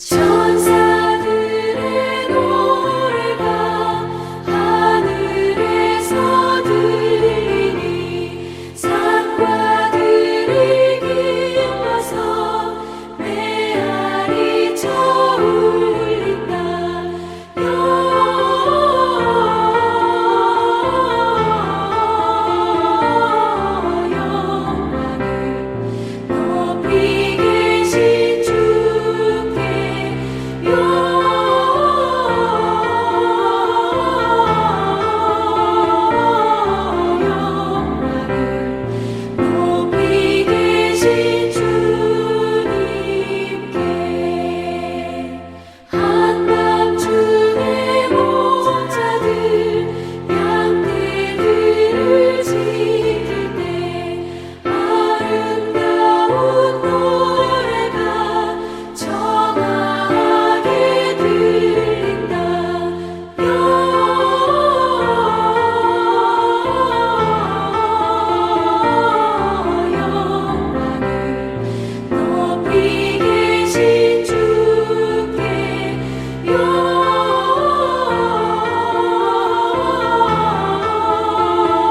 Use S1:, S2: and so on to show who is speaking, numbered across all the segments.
S1: 천사들의 노래가 하늘에서 들리니 산과 들이 기뻐서 메아리 쳐울린다. 영광을 높이 계신 주께 영광을 높이 계신 주님께 한밤중에 목자들 양떼들을 지킬 때 아름다운 노래가 청하게 들린다. 영광을 높이 계신 주께 영광을 높이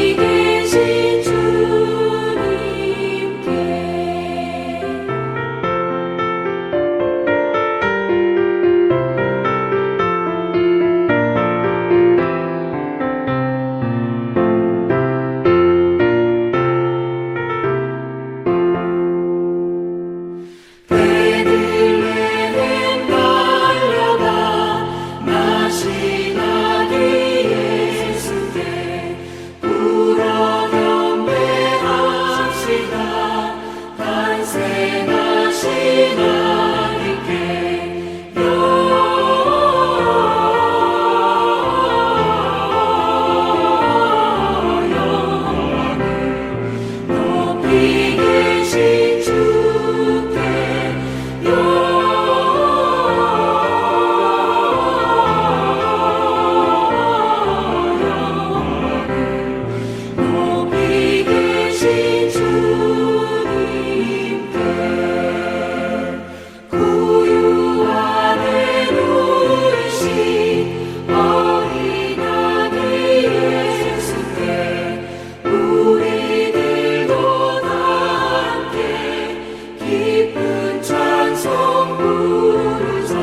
S1: 계신 주님께 베들레헴 달려가 나시나기 예수께 불어 경배합시다. 탄생하신 아기께 영광을 높이 계신 주께 영광을 높이 계신 주님께 구유 안에 누이신 어린 아기 예수께 우리들도 다 함께 기쁜 찬송 부르자.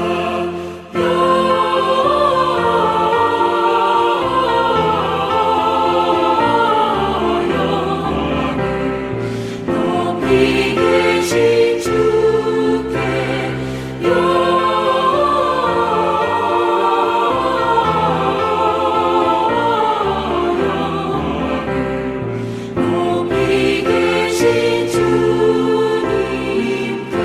S1: 영광을 높이 계신 주께 영광을 높이 계신 주님께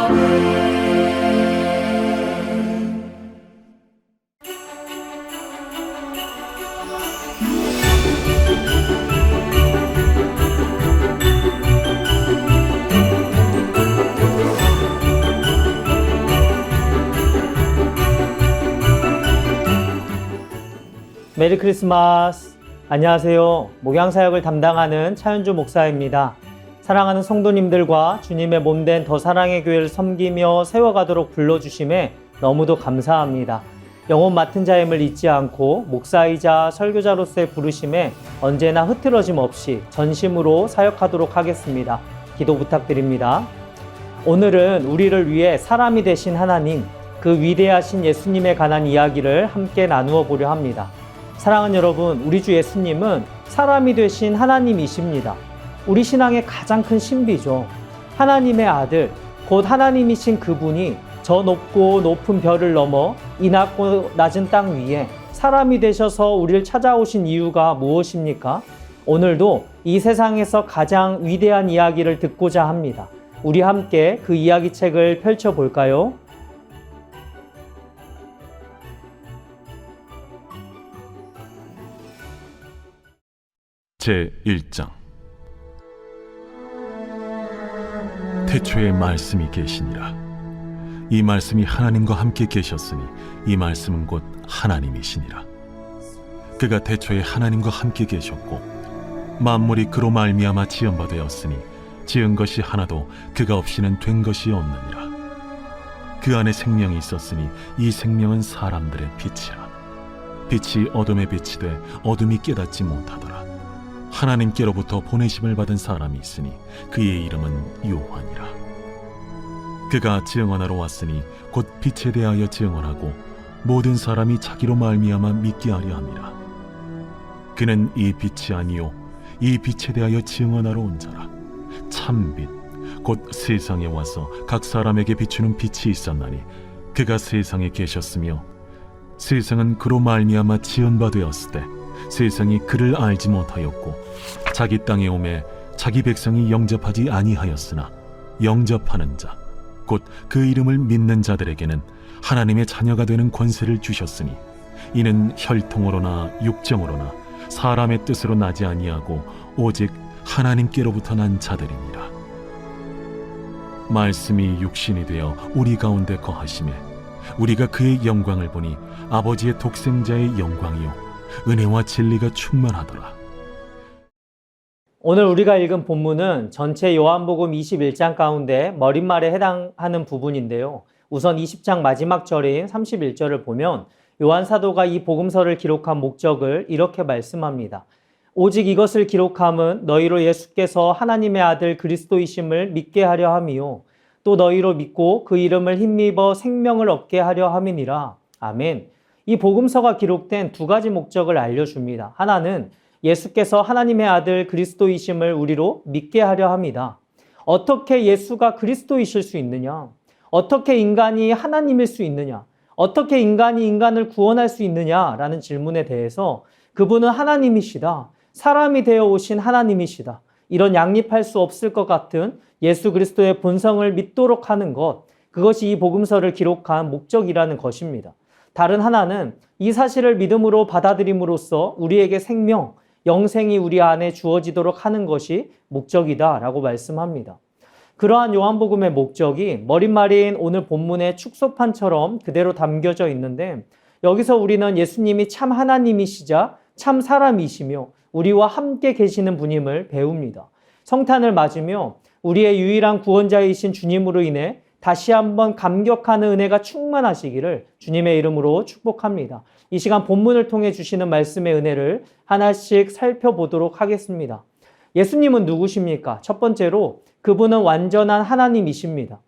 S1: 아멘.
S2: 메리 크리스마스. 안녕하세요. 목양사역을 담당하는 차현주 목사입니다. 사랑하는 성도님들과 주님의 몸된 더 사랑의 교회를 섬기며 세워가도록 불러주심에 너무도 감사합니다. 영혼 맡은 자임을 잊지 않고 목사이자 설교자로서의 부르심에 언제나 흐트러짐 없이 전심으로 사역하도록 하겠습니다. 기도 부탁드립니다. 오늘은 우리를 위해 사람이 되신 하나님, 그 위대하신 예수님에 관한 이야기를 함께 나누어 보려 합니다. 사랑하는 여러분, 우리 주 예수님은 사람이 되신 하나님이십니다. 우리 신앙의 가장 큰 신비죠. 하나님의 아들, 곧 하나님이신 그분이 저 높고 높은 별을 넘어 이 낮고 낮은 땅 위에 사람이 되셔서 우리를 찾아오신 이유가 무엇입니까? 오늘도 이 세상에서 가장 위대한 이야기를 듣고자 합니다. 우리 함께 그 이야기책을 펼쳐볼까요?
S3: 제1장 태초에 말씀이 계시니라. 이 말씀이 하나님과 함께 계셨으니 이 말씀은 곧 하나님이시니라. 그가 태초에 하나님과 함께 계셨고 만물이 그로 말미암아 지은 바 되었으니 지은 것이 하나도 그가 없이는 된 것이 없느니라. 그 안에 생명이 있었으니 이 생명은 사람들의 빛이라. 빛이 어둠에 빛이 돼 어둠이 깨닫지 못하더라. 하나님께로부터 보내심을 받은 사람이 있으니 그의 이름은 요한이라. 그가 증언하러 왔으니 곧 빛에 대하여 증언하고 모든 사람이 자기로 말미암아 믿게 하려 함이라. 그는 이 빛이 아니요 이 빛에 대하여 증언하러 온 자라. 참빛 곧 세상에 와서 각 사람에게 비추는 빛이 있었나니 그가 세상에 계셨으며 세상은 그로 말미암아 지은 바 되었을 때 세상이 그를 알지 못하였고 자기 땅에 오매 자기 백성이 영접하지 아니하였으나 영접하는 자 곧 그 이름을 믿는 자들에게는 하나님의 자녀가 되는 권세를 주셨으니 이는 혈통으로나 육정으로나 사람의 뜻으로 나지 아니하고 오직 하나님께로부터 난 자들이니라. 말씀이 육신이 되어 우리 가운데 거하심에 우리가 그의 영광을 보니 아버지의 독생자의 영광이요 은혜와 진리가 충만하더라.
S2: 오늘 우리가 읽은 본문은 전체 요한복음 21장 가운데 머릿말에 해당하는 부분인데요. 우선 20장 마지막 절인 31절을 보면 요한 사도가 이 복음서를 기록한 목적을 이렇게 말씀합니다. 오직 이것을 기록함은 너희로 예수께서 하나님의 아들 그리스도이심을 믿게 하려 함이요 또 너희로 믿고 그 이름을 힘입어 생명을 얻게 하려 함이니라. 아멘. 이 복음서가 기록된 두 가지 목적을 알려줍니다. 하나는 예수께서 하나님의 아들 그리스도이심을 우리로 믿게 하려 합니다. 어떻게 예수가 그리스도이실 수 있느냐? 어떻게 인간이 하나님일 수 있느냐? 어떻게 인간이 인간을 구원할 수 있느냐라는 질문에 대해서 그분은 하나님이시다. 사람이 되어 오신 하나님이시다. 이런 양립할 수 없을 것 같은 예수 그리스도의 본성을 믿도록 하는 것, 그것이 이 복음서를 기록한 목적이라는 것입니다. 다른 하나는 이 사실을 믿음으로 받아들임으로써 우리에게 생명, 영생이 우리 안에 주어지도록 하는 것이 목적이다라고 말씀합니다. 그러한 요한복음의 목적이 머릿말인 오늘 본문의 축소판처럼 그대로 담겨져 있는데 여기서 우리는 예수님이 참 하나님이시자 참 사람이시며 우리와 함께 계시는 분임을 배웁니다. 성탄을 맞으며 우리의 유일한 구원자이신 주님으로 인해 다시 한번 감격하는 은혜가 충만하시기를 주님의 이름으로 축복합니다. 이 시간 본문을 통해 주시는 말씀의 은혜를 하나씩 살펴보도록 하겠습니다. 예수님은 누구십니까? 첫 번째로 그분은 완전한 하나님이십니다.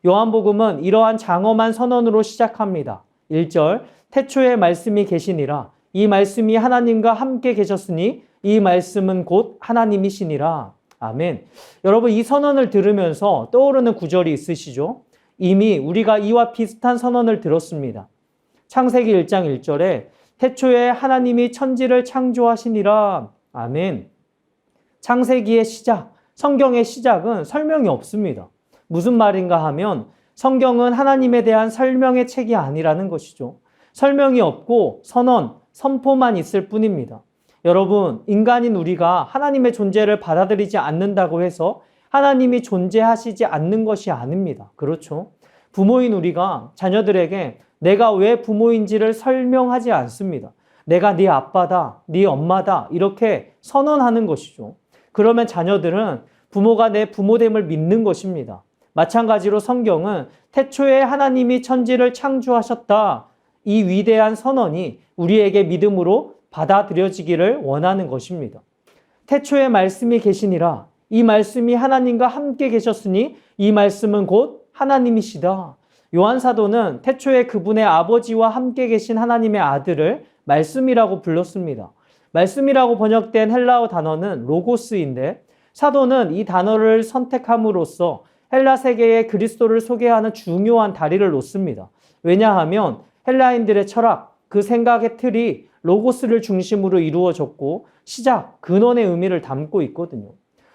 S2: 요한복음은 이러한 장엄한 선언으로 시작합니다. 1절, 태초에 말씀이 계시니라. 이 말씀이 하나님과 함께 계셨으니 이 말씀은 곧 하나님이시니라. 아멘. 여러분, 이 선언을 들으면서 떠오르는 구절이 있으시죠? 이미 우리가 이와 비슷한 선언을 들었습니다. 창세기 1장 1절에 태초에 하나님이 천지를 창조하시니라. 아멘. 창세기의 시작, 성경의 시작은 설명이 없습니다. 무슨 말인가 하면 성경은 하나님에 대한 설명의 책이 아니라는 것이죠. 설명이 없고 선언, 선포만 있을 뿐입니다. 여러분, 인간인 우리가 하나님의 존재를 받아들이지 않는다고 해서 하나님이 존재하시지 않는 것이 아닙니다. 그렇죠? 부모인 우리가 자녀들에게 내가 왜 부모인지를 설명하지 않습니다. 내가 네 아빠다, 네 엄마다 이렇게 선언하는 것이죠. 그러면 자녀들은 부모가 내 부모됨을 믿는 것입니다. 마찬가지로 성경은 태초에 하나님이 천지를 창조하셨다. 이 위대한 선언이 우리에게 믿음으로 받아들여지기를 원하는 것입니다. 태초에 말씀이 계시니라. 이 말씀이 하나님과 함께 계셨으니 이 말씀은 곧 하나님이시다. 요한 사도는 태초에 그분의 아버지와 함께 계신 하나님의 아들을 말씀이라고 불렀습니다. 말씀이라고 번역된 헬라어 단어는 로고스인데 사도는 이 단어를 선택함으로써 헬라 세계에 그리스도를 소개하는 중요한 다리를 놓습니다. 왜냐하면 헬라인들의 철학, 그 생각의 틀이 로고스를 중심으로 이루어졌고 시작, 근원의 의미를 담고 있거든요.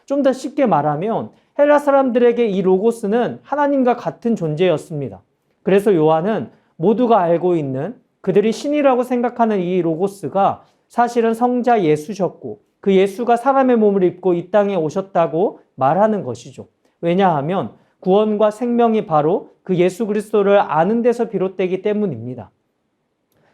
S2: 좀 더 쉽게 말하면 헬라 사람들에게 이 로고스는 하나님과 같은 존재였습니다. 그래서 요한은 모두가 알고 있는 그들이 신이라고 생각하는 이 로고스가 사실은 성자 예수셨고 그 예수가 사람의 몸을 입고 이 땅에 오셨다고 말하는 것이죠. 왜냐하면 구원과 생명이 바로 그 예수 그리스도를 아는 데서 비롯되기 때문입니다.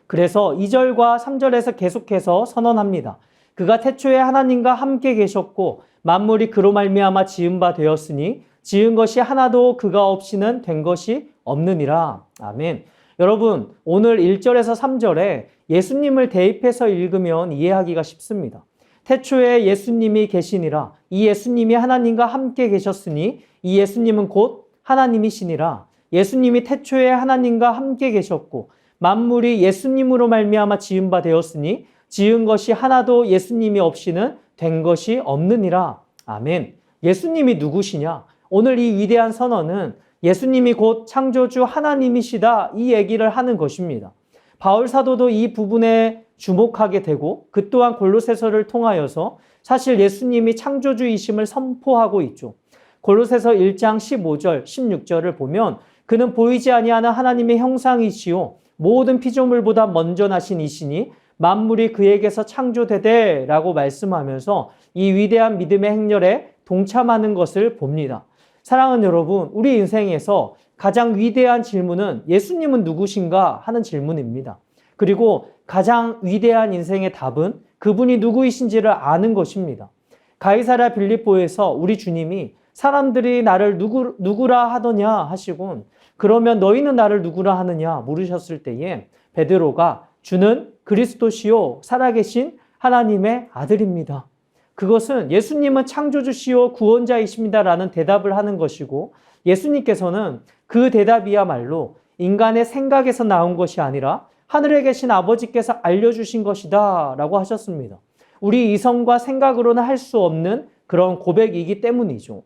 S2: 그래서 2절과 3절에서 계속해서 선언합니다. 그가 태초에 하나님과 함께 계셨고 만물이 그로 말미암아 지은 바 되었으니 지은 것이 하나도 그가 없이는 된 것이 없느니라. 아멘. 여러분, 오늘 1절에서 3절에 예수님을 대입해서 읽으면 이해하기가 쉽습니다. 태초에 예수님이 계시니라. 이 예수님이 하나님과 함께 계셨으니 이 예수님은 곧 하나님이시니라. 예수님이 태초에 하나님과 함께 계셨고 만물이 예수님으로 말미암아 지은 바 되었으니 지은 것이 하나도 예수님이 없이는 된 것이 없느니라. 아멘. 예수님이 누구시냐? 오늘 이 위대한 선언은 예수님이 곧 창조주 하나님이시다, 이 얘기를 하는 것입니다. 바울 사도도 이 부분에 주목하게 되고 그 또한 골로새서를 통하여서 사실 예수님이 창조주이심을 선포하고 있죠. 골로새서 1장 15절, 16절을 보면 그는 보이지 아니하는 하나님의 형상이시요 모든 피조물보다 먼저 나신 이시니 만물이 그에게서 창조되되 라고 말씀하면서 이 위대한 믿음의 행렬에 동참하는 것을 봅니다. 사랑하는 여러분, 우리 인생에서 가장 위대한 질문은 예수님은 누구신가 하는 질문입니다. 그리고 가장 위대한 인생의 답은 그분이 누구이신지를 아는 것입니다. 가이사랴 빌립보에서 우리 주님이 사람들이 나를 누구라 하더냐 하시곤 그러면 너희는 나를 누구라 하느냐 물으셨을 때에 베드로가 주는 그리스도시요 살아계신 하나님의 아들입니다. 그것은 예수님은 창조주시요 구원자이십니다라는 대답을 하는 것이고 예수님께서는 그 대답이야말로 인간의 생각에서 나온 것이 아니라 하늘에 계신 아버지께서 알려주신 것이다 라고 하셨습니다. 우리 이성과 생각으로는 할 수 없는 그런 고백이기 때문이죠.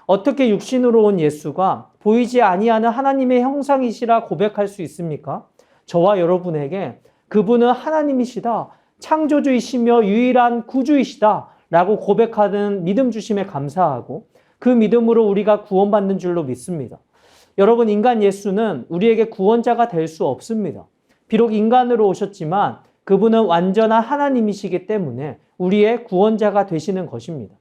S2: 어떻게 육신으로 온 예수가 보이지 아니하는 하나님의 형상이시라 고백할 수 있습니까? 저와 여러분에게 그분은 하나님이시다, 창조주이시며 유일한 구주이시다 라고 고백하는 믿음 주심에 감사하고 그 믿음으로 우리가 구원받는 줄로 믿습니다. 여러분, 인간 예수는 우리에게 구원자가 될 수 없습니다. 비록 인간으로 오셨지만 그분은 완전한 하나님이시기 때문에 우리의 구원자가 되시는 것입니다.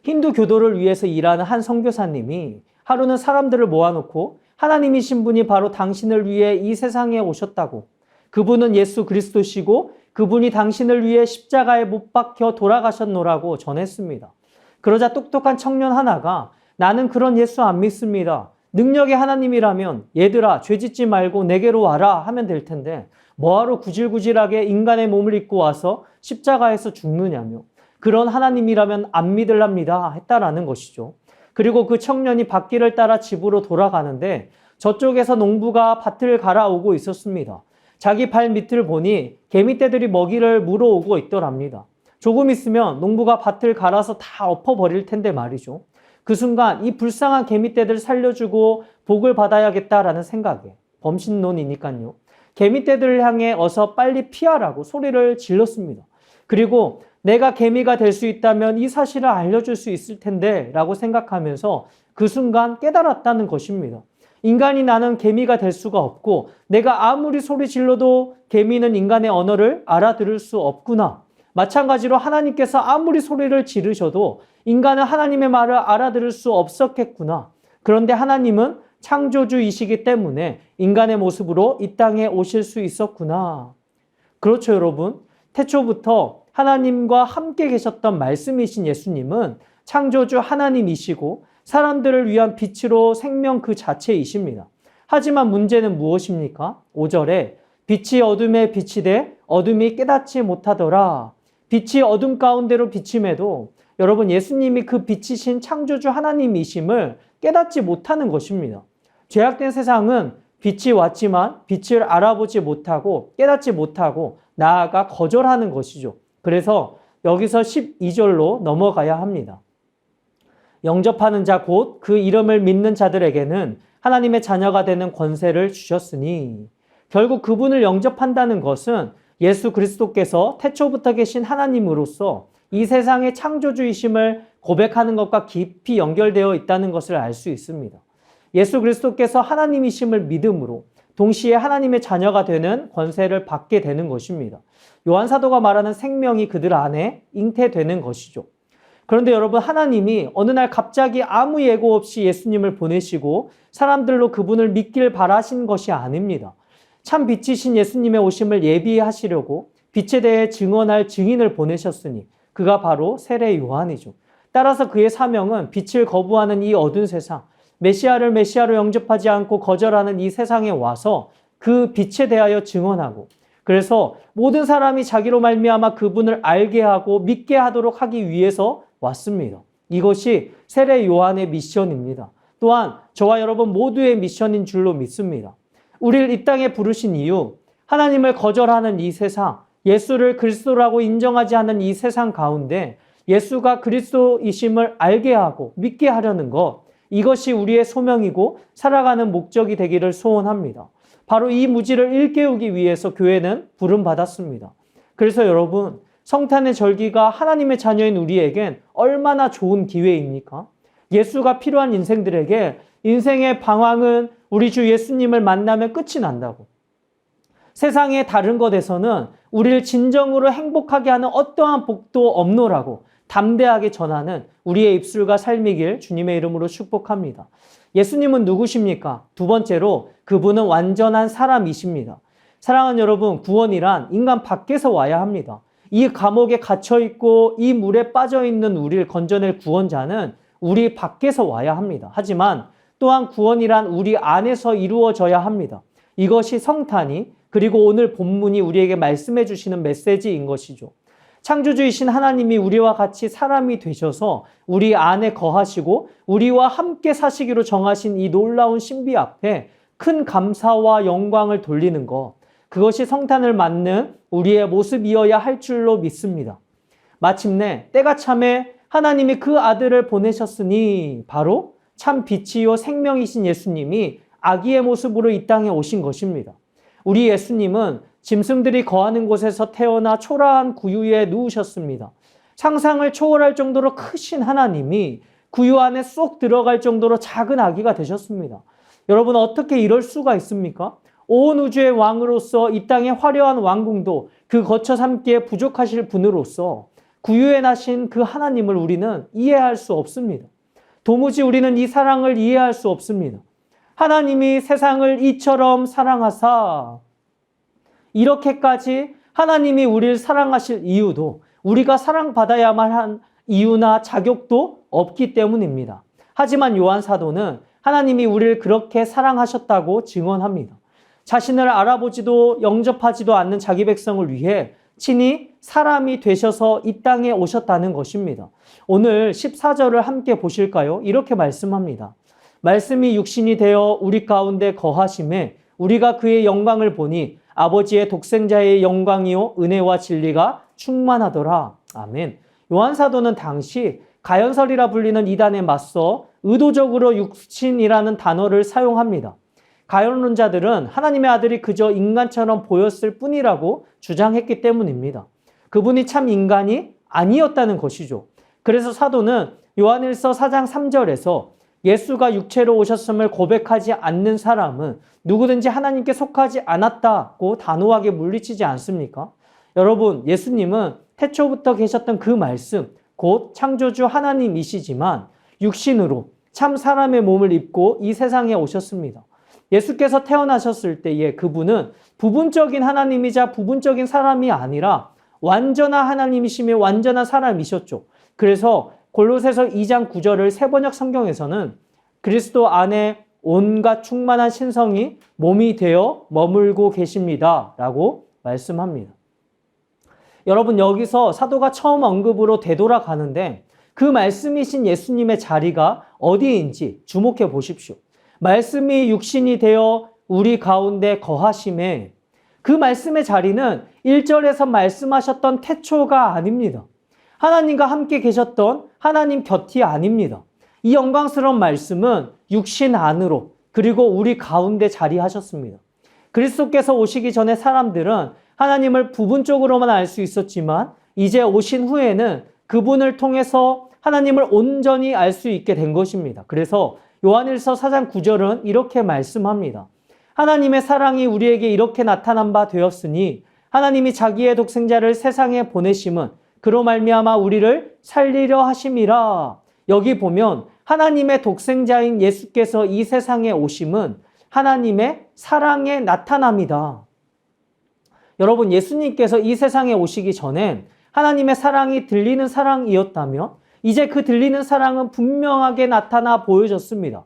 S2: 힌두 교도를 위해서 일하는 한 선교사님이 하루는 사람들을 모아놓고 하나님이신 분이 바로 당신을 위해 이 세상에 오셨다고, 그분은 예수 그리스도시고 그분이 당신을 위해 십자가에 못 박혀 돌아가셨노라고 전했습니다. 그러자 똑똑한 청년 하나가 나는 그런 예수 안 믿습니다. 능력의 하나님이라면 얘들아 죄 짓지 말고 내게로 와라 하면 될 텐데 뭐하러 구질구질하게 인간의 몸을 입고 와서 십자가에서 죽느냐며 그런 하나님이라면 안 믿을랍니다 했다라는 것이죠. 그리고 그 청년이 밭길을 따라 집으로 돌아가는데 저쪽에서 농부가 밭을 갈아오고 있었습니다. 자기 발 밑을 보니 개미떼들이 먹이를 물어오고 있더랍니다. 조금 있으면 농부가 밭을 갈아서 다 엎어버릴 텐데 말이죠. 그 순간 이 불쌍한 개미떼들 살려주고 복을 받아야겠다라는 생각에, 범신론이니까요, 개미떼들을 향해 어서 빨리 피하라고 소리를 질렀습니다. 그리고 내가 개미가 될 수 있다면 이 사실을 알려줄 수 있을 텐데 라고 생각하면서 그 순간 깨달았다는 것입니다. 인간이 나는 개미가 될 수가 없고 내가 아무리 소리 질러도 개미는 인간의 언어를 알아들을 수 없구나. 마찬가지로 하나님께서 아무리 소리를 지르셔도 인간은 하나님의 말을 알아들을 수 없었겠구나. 그런데 하나님은 창조주이시기 때문에 인간의 모습으로 이 땅에 오실 수 있었구나. 그렇죠, 여러분. 태초부터 하나님과 함께 계셨던 말씀이신 예수님은 창조주 하나님이시고 사람들을 위한 빛으로 생명 그 자체이십니다. 하지만 문제는 무엇입니까? 5절에 빛이 어둠에 비치되 어둠이 깨닫지 못하더라. 빛이 어둠 가운데로 비침에도 여러분 예수님이 그 빛이신 창조주 하나님이심을 깨닫지 못하는 것입니다. 죄악된 세상은 빛이 왔지만 빛을 알아보지 못하고 깨닫지 못하고 나아가 거절하는 것이죠. 그래서 여기서 12절로 넘어가야 합니다. 영접하는 자 곧 그 이름을 믿는 자들에게는 하나님의 자녀가 되는 권세를 주셨으니, 결국 그분을 영접한다는 것은 예수 그리스도께서 태초부터 계신 하나님으로서 이 세상의 창조주이심을 고백하는 것과 깊이 연결되어 있다는 것을 알 수 있습니다. 예수 그리스도께서 하나님이심을 믿음으로 동시에 하나님의 자녀가 되는 권세를 받게 되는 것입니다. 요한 사도가 말하는 생명이 그들 안에 잉태되는 것이죠. 그런데 여러분, 하나님이 어느 날 갑자기 아무 예고 없이 예수님을 보내시고 사람들로 그분을 믿길 바라신 것이 아닙니다. 참 빛이신 예수님의 오심을 예비하시려고 빛에 대해 증언할 증인을 보내셨으니 그가 바로 세례 요한이죠. 따라서 그의 사명은 빛을 거부하는 이 어두운 세상, 메시아를 메시아로 영접하지 않고 거절하는 이 세상에 와서 그 빛에 대하여 증언하고, 그래서 모든 사람이 자기로 말미암아 그분을 알게 하고 믿게 하도록 하기 위해서 왔습니다. 이것이 세례 요한의 미션입니다. 또한 저와 여러분 모두의 미션인 줄로 믿습니다. 우리를 이 땅에 부르신 이유, 하나님을 거절하는 이 세상, 예수를 그리스도라고 인정하지 않는 이 세상 가운데 예수가 그리스도이심을 알게 하고 믿게 하려는 것, 이것이 우리의 소명이고 살아가는 목적이 되기를 소원합니다. 바로 이 무지를 일깨우기 위해서 교회는 부름받았습니다. 그래서 여러분, 성탄의 절기가 하나님의 자녀인 우리에겐 얼마나 좋은 기회입니까? 예수가 필요한 인생들에게 인생의 방황은 우리 주 예수님을 만나면 끝이 난다고. 세상의 다른 것에서는 우리를 진정으로 행복하게 하는 어떠한 복도 없노라고 담대하게 전하는 우리의 입술과 삶이길 주님의 이름으로 축복합니다. 예수님은 누구십니까? 두 번째로 그분은 완전한 사람이십니다. 사랑하는 여러분, 구원이란 인간 밖에서 와야 합니다. 이 감옥에 갇혀있고 이 물에 빠져있는 우리를 건져낼 구원자는 우리 밖에서 와야 합니다. 하지만 또한 구원이란 우리 안에서 이루어져야 합니다. 이것이 성탄이, 그리고 오늘 본문이 우리에게 말씀해 주시는 메시지인 것이죠. 창조주이신 하나님이 우리와 같이 사람이 되셔서 우리 안에 거하시고 우리와 함께 사시기로 정하신 이 놀라운 신비 앞에 큰 감사와 영광을 돌리는 것, 그것이 성탄을 맞는 우리의 모습이어야 할 줄로 믿습니다. 마침내 때가 참에 하나님이 그 아들을 보내셨으니 바로 참 빛이요 생명이신 예수님이 아기의 모습으로 이 땅에 오신 것입니다. 우리 예수님은 짐승들이 거하는 곳에서 태어나 초라한 구유에 누우셨습니다. 상상을 초월할 정도로 크신 하나님이 구유 안에 쏙 들어갈 정도로 작은 아기가 되셨습니다. 여러분, 어떻게 이럴 수가 있습니까? 온 우주의 왕으로서 이 땅의 화려한 왕궁도 그 거처 삼기에 부족하실 분으로서 구유에 나신 그 하나님을 우리는 이해할 수 없습니다. 도무지 우리는 이 사랑을 이해할 수 없습니다. 하나님이 세상을 이처럼 사랑하사, 이렇게까지 하나님이 우리를 사랑하실 이유도 우리가 사랑받아야만 한 이유나 자격도 없기 때문입니다. 하지만 요한 사도는 하나님이 우리를 그렇게 사랑하셨다고 증언합니다. 자신을 알아보지도 영접하지도 않는 자기 백성을 위해 친히 사람이 되셔서 이 땅에 오셨다는 것입니다. 오늘 14절을 함께 보실까요? 이렇게 말씀합니다. 말씀이 육신이 되어 우리 가운데 거하심에 우리가 그의 영광을 보니 아버지의 독생자의 영광이요 은혜와 진리가 충만하더라. 아멘. 요한 사도는 당시 가연설이라 불리는 이단에 맞서 의도적으로 육신이라는 단어를 사용합니다. 가연론자들은 하나님의 아들이 그저 인간처럼 보였을 뿐이라고 주장했기 때문입니다. 그분이 참 인간이 아니었다는 것이죠. 그래서 사도는 요한일서 4장 3절에서 예수가 육체로 오셨음을 고백하지 않는 사람은 누구든지 하나님께 속하지 않았다고 단호하게 물리치지 않습니까? 여러분, 예수님은 태초부터 계셨던 그 말씀, 곧 창조주 하나님이시지만 육신으로 참 사람의 몸을 입고 이 세상에 오셨습니다. 예수께서 태어나셨을 때에 그분은 부분적인 하나님이자 부분적인 사람이 아니라 완전한 하나님이시며 완전한 사람이셨죠. 그래서 골로새서 2장 9절을 세번역 성경에서는 그리스도 안에 온갖 충만한 신성이 몸이 되어 머물고 계십니다 라고 말씀합니다. 여러분, 여기서 사도가 처음 언급으로 되돌아가는데 그 말씀이신 예수님의 자리가 어디인지 주목해 보십시오. 말씀이 육신이 되어 우리 가운데 거하심에, 그 말씀의 자리는 1절에서 말씀하셨던 태초가 아닙니다. 하나님과 함께 계셨던 하나님 곁이 아닙니다. 이 영광스러운 말씀은 육신 안으로 그리고 우리 가운데 자리하셨습니다. 그리스도께서 오시기 전에 사람들은 하나님을 부분적으로만 알 수 있었지만 이제 오신 후에는 그분을 통해서 하나님을 온전히 알 수 있게 된 것입니다. 그래서 요한일서 4장 9절은 이렇게 말씀합니다. 하나님의 사랑이 우리에게 이렇게 나타난 바 되었으니 하나님이 자기의 독생자를 세상에 보내심은 그로 말미암아 우리를 살리려 하심이라. 여기 보면 하나님의 독생자인 예수께서 이 세상에 오심은 하나님의 사랑의 나타남이다. 여러분, 예수님께서 이 세상에 오시기 전엔 하나님의 사랑이 들리는 사랑이었다면 이제 그 들리는 사랑은 분명하게 나타나 보여졌습니다.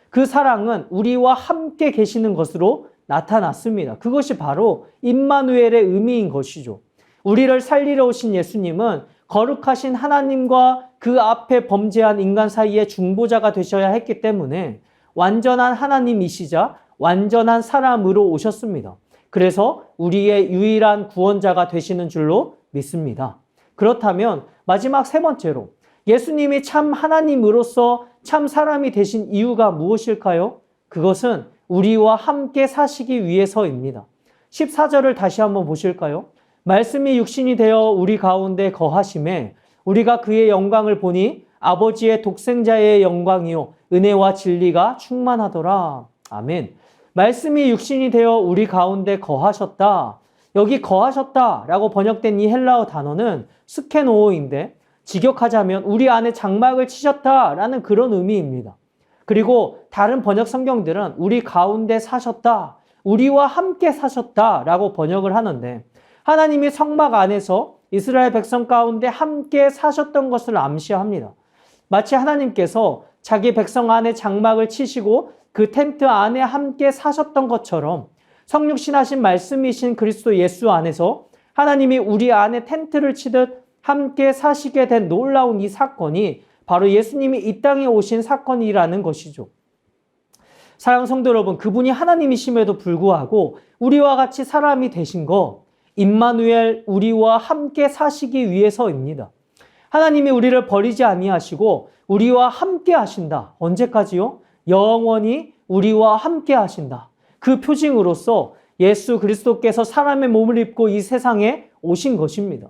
S2: 그 사랑은 우리와 함께 계시는 것으로 나타났습니다. 그것이 바로 임마누엘의 의미인 것이죠. 우리를 살리러 오신 예수님은 거룩하신 하나님과 그 앞에 범죄한 인간 사이의 중보자가 되셔야 했기 때문에 완전한 하나님이시자 완전한 사람으로 오셨습니다. 그래서 우리의 유일한 구원자가 되시는 줄로 믿습니다. 그렇다면 마지막 세 번째로 예수님이 참 하나님으로서 참 사람이 되신 이유가 무엇일까요? 그것은 우리와 함께 사시기 위해서입니다. 14절을 다시 한번 보실까요? 말씀이 육신이 되어 우리 가운데 거하심에 우리가 그의 영광을 보니 아버지의 독생자의 영광이요 은혜와 진리가 충만하더라. 아멘. 말씀이 육신이 되어 우리 가운데 거하셨다. 여기 거하셨다라고 번역된 이 헬라어 단어는 스케노어인데 직역하자면 우리 안에 장막을 치셨다라는 그런 의미입니다. 그리고 다른 번역 성경들은 우리 가운데 사셨다, 우리와 함께 사셨다라고 번역을 하는데 하나님이 성막 안에서 이스라엘 백성 가운데 함께 사셨던 것을 암시합니다. 마치 하나님께서 자기 백성 안에 장막을 치시고 그 텐트 안에 함께 사셨던 것처럼 성육신하신 말씀이신 그리스도 예수 안에서 하나님이 우리 안에 텐트를 치듯 함께 사시게 된 놀라운 이 사건이 바로 예수님이 이 땅에 오신 사건이라는 것이죠. 사랑하는 성도 여러분, 그분이 하나님이심에도 불구하고 우리와 같이 사람이 되신 것, 임마누엘 우리와 함께 사시기 위해서입니다. 하나님이 우리를 버리지 아니하시고 우리와 함께 하신다. 언제까지요? 영원히 우리와 함께 하신다. 그 표징으로서 예수 그리스도께서 사람의 몸을 입고 이 세상에 오신 것입니다.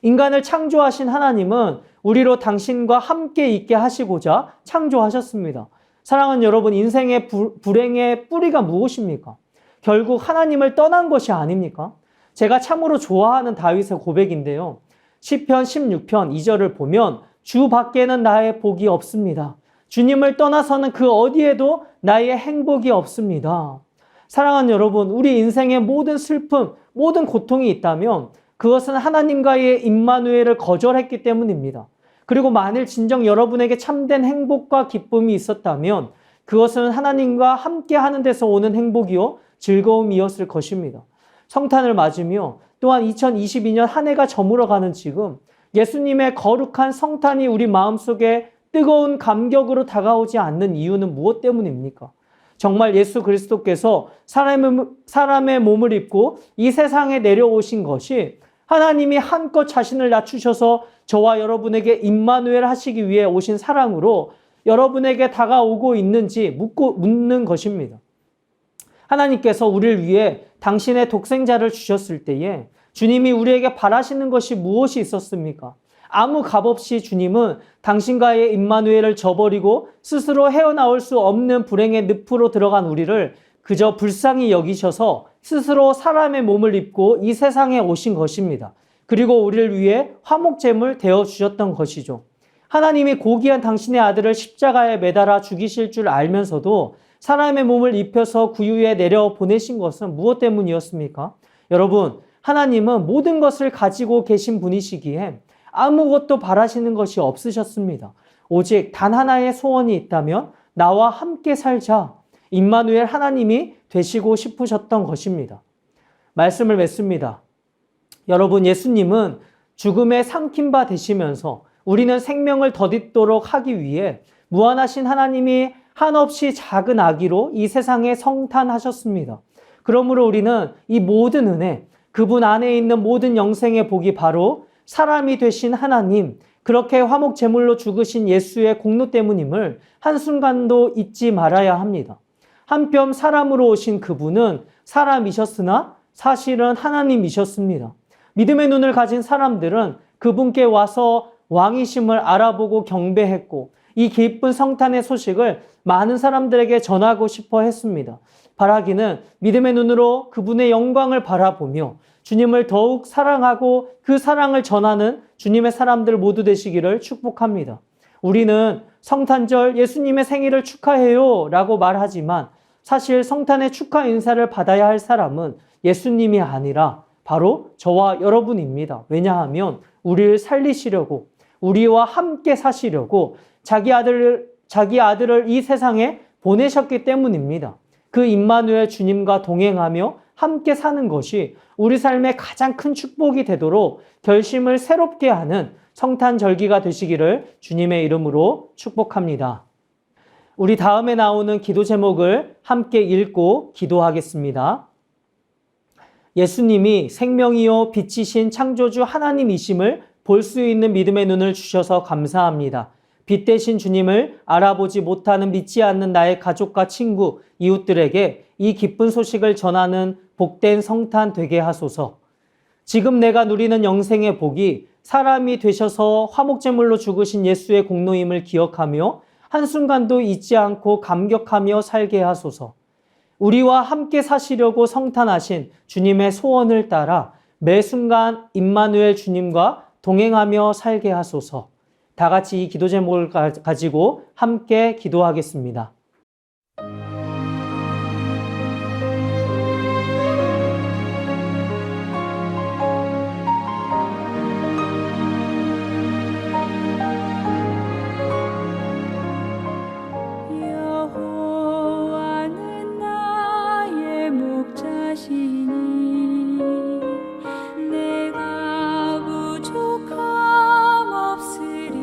S2: 인간을 창조하신 하나님은 우리로 당신과 함께 있게 하시고자 창조하셨습니다. 사랑하는 여러분, 인생의 불행의 뿌리가 무엇입니까? 결국 하나님을 떠난 것이 아닙니까? 제가 참으로 좋아하는 다윗의 고백인데요. 시편 16편 2절을 보면 주 밖에는 나의 복이 없습니다. 주님을 떠나서는 그 어디에도 나의 행복이 없습니다. 사랑하는 여러분, 우리 인생의 모든 슬픔, 모든 고통이 있다면 그것은 하나님과의 임마누엘을 거절했기 때문입니다. 그리고 만일 진정 여러분에게 참된 행복과 기쁨이 있었다면 그것은 하나님과 함께 하는 데서 오는 행복이요 즐거움이었을 것입니다. 성탄을 맞으며 또한 2022년 한 해가 저물어가는 지금 예수님의 거룩한 성탄이 우리 마음속에 뜨거운 감격으로 다가오지 않는 이유는 무엇 때문입니까? 정말 예수 그리스도께서 사람의 몸을 입고 이 세상에 내려오신 것이 하나님이 한껏 자신을 낮추셔서 저와 여러분에게 임마누엘 하시기 위해 오신 사랑으로 여러분에게 다가오고 있는지 묻는 것입니다. 하나님께서 우리를 위해 당신의 독생자를 주셨을 때에 주님이 우리에게 바라시는 것이 무엇이 있었습니까? 아무 값없이 주님은 당신과의 임마누엘을 저버리고 스스로 헤어나올 수 없는 불행의 늪으로 들어간 우리를 그저 불쌍히 여기셔서 스스로 사람의 몸을 입고 이 세상에 오신 것입니다. 그리고 우리를 위해 화목제물 되어주셨던 것이죠. 하나님이 고귀한 당신의 아들을 십자가에 매달아 죽이실 줄 알면서도 사람의 몸을 입혀서 구유에 내려 보내신 것은 무엇 때문이었습니까? 여러분, 하나님은 모든 것을 가지고 계신 분이시기에 아무것도 바라시는 것이 없으셨습니다. 오직 단 하나의 소원이 있다면 나와 함께 살자. 임마누엘 하나님이 되시고 싶으셨던 것입니다. 말씀을 맺습니다. 여러분, 예수님은 죽음에 삼킨 바 되시면서 우리는 생명을 덧입도록 하기 위해 무한하신 하나님이 한없이 작은 아기로 이 세상에 성탄하셨습니다. 그러므로 우리는 이 모든 은혜, 그분 안에 있는 모든 영생의 복이 바로 사람이 되신 하나님, 그렇게 화목제물로 죽으신 예수의 공로 때문임을 한순간도 잊지 말아야 합니다. 한편 사람으로 오신 그분은 사람이셨으나 사실은 하나님이셨습니다. 믿음의 눈을 가진 사람들은 그분께 와서 왕이심을 알아보고 경배했고 이 기쁜 성탄의 소식을 많은 사람들에게 전하고 싶어 했습니다. 바라기는 믿음의 눈으로 그분의 영광을 바라보며 주님을 더욱 사랑하고 그 사랑을 전하는 주님의 사람들 모두 되시기를 축복합니다. 우리는 성탄절 예수님의 생일을 축하해요 라고 말하지만 사실 성탄의 축하 인사를 받아야 할 사람은 예수님이 아니라 바로 저와 여러분입니다. 왜냐하면 우리를 살리시려고, 우리와 함께 사시려고 자기 아들을 이 세상에 보내셨기 때문입니다. 그 임마누엘 주님과 동행하며 함께 사는 것이 우리 삶의 가장 큰 축복이 되도록 결심을 새롭게 하는 성탄절기가 되시기를 주님의 이름으로 축복합니다. 우리 다음에 나오는 기도 제목을 함께 읽고 기도하겠습니다. 예수님이 생명이요 빛이신 창조주 하나님이심을 볼 수 있는 믿음의 눈을 주셔서 감사합니다. 빛 대신 주님을 알아보지 못하는 믿지 않는 나의 가족과 친구, 이웃들에게 이 기쁜 소식을 전하는 복된 성탄 되게 하소서. 지금 내가 누리는 영생의 복이 사람이 되셔서 화목제물로 죽으신 예수의 공로임을 기억하며 한순간도 잊지 않고 감격하며 살게 하소서. 우리와 함께 사시려고 성탄하신 주님의 소원을 따라 매 순간 임마누엘 주님과 동행하며 살게 하소서. 다 같이 이 기도 제목을 가지고 함께 기도하겠습니다.
S1: 여호와는 나의 목자시니 내가 부족함 없으리.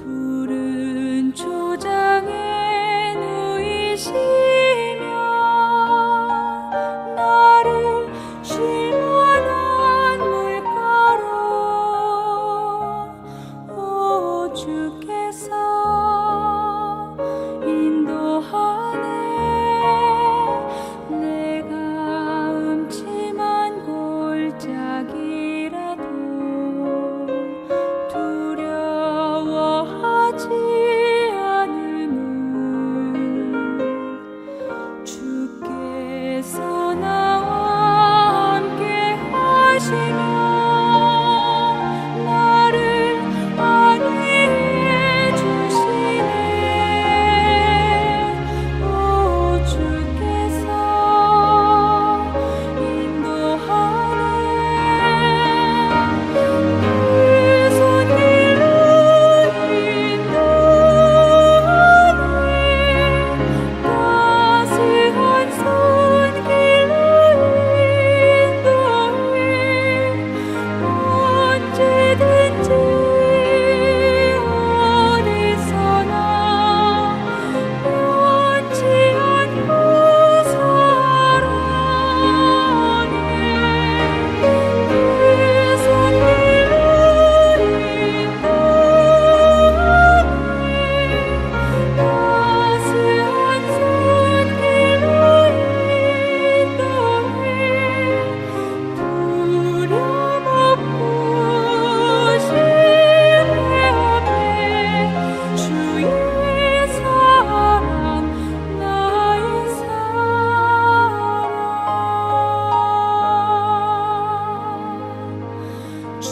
S1: 푸른 초장에 누이시며 나를 쉴 만한 물가로 오 주께서 인도하네. 내가 음침한 골짜기라도 두려워하지 않음은 주께서 나와 함께 하시며 나를 안위해 주시네. 오 주께서 인도하네. 그 손길로 인도하네. 따스한 손길로 인도해. 언제든지 어디서나 변치 않고 사랑해. 그 손길로 인도하네. 따스한 손길로 인도해. 두려움 없고 실패 없네. 주의 사랑 나의 사랑. 주